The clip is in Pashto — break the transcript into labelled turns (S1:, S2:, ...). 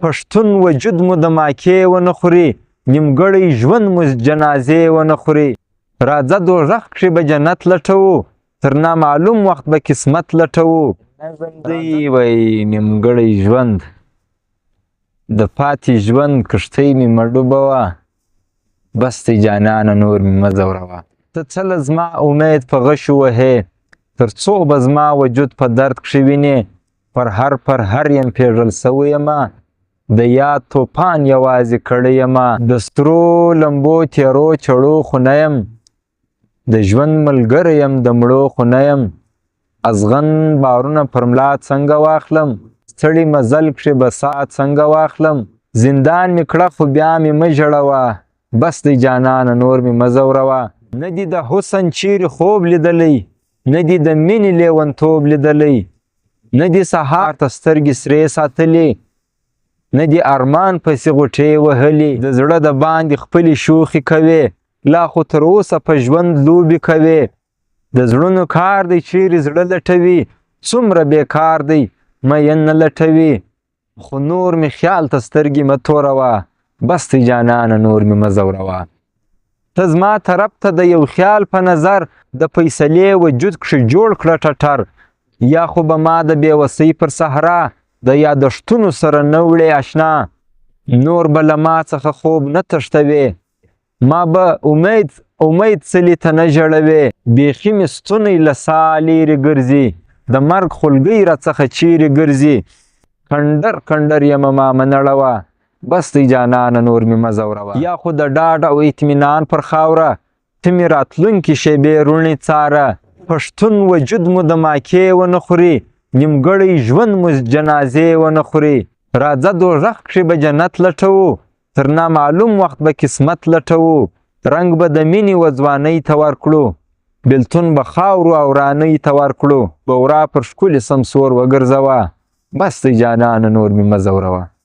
S1: پښتون وجود مو د ماکې ونه خوري، نیمګړی ژوند مو جنازې ونه خوري. راځه دوزخ کښې به جنت لټوو، تر نامعلوم وخت به قسمت لټوو. دی وایي نیمګړی ژوند د پاتې ژوند کښتۍ مې مه ډوبوه، بس دی جانانه نور مې مه ځوروه. ته څه له زما امید په غشو وهې، تر څو به زما وجود په درد کښې وینې. پر هر یم پېژل سوی یمه، د یاد توپان یوازې کړی یمه. د سترو لمبو تیرو چړو خو نه یم، د ژوند ملګری یم د مړو خو نه یم. ازغن بارونه پر ملا څنګه واخلم، ستړي مزل کښې به ساعت څنګه واخلم. زندان مې کړه خو بیا مې مه ژړوه، بس دی جانانه نور مې مه ځوروه. نه دي د حسن چیرې خوب لیدلی، نه دي د مینې لیونتوب لیدلی، نه دي سهار ته سترګې سرې ساتلې، نه دي ارمان پسې غوټې وهلې. د زړه د باندې خپلې شوخې کوې، لا خو تر اوسه په ژوند لوبې کوې. د زړونو کار دی چیرې زړه لټوي، څومره بېکار دی مین نه لټوي. خو نور مې خیال ته سترګې مه توروه، بس دی جانانه نور مې مه ځوروه. ته زما طرف ته د یو خیال په نظر، د فیصلې وجود کښې جوړ کړه ټټر. یا خو به ما د بېوسۍ پر صحرا، د یادښتونو سره نه وړې اشنا. نور به له ما څخه خوب نه تښتوې، ما به امید څلي ته نه ژړوې. بیخي مې ستونی له سا لیرې ګرځي، د مرګ خولګۍ راڅخه چیرې ګرځي. کنډر یمه ما مه نړوه، بس دی جانانه نور مې مه ځوروه. یا خو د ډاډ او اطمینان پر خاوره، ته مې راتلونکې شېبې روڼې څاره. پښتون وجود مو د ماکې ونه خوري، نیمګړی ژوند مو جنازې ونه خوري. راځه دوزخ کښې به جنت لټوو، تر نامعلوم وخت به قسمت لټوو. رنګ به د مینې و ځوانۍ ته ورکړو، بېلتون به خاورو او رانۍ ته ورکړو. بورا پر ښکلي سمسور وګرځوه، بس دی جانانه نور مې مه ځوروه.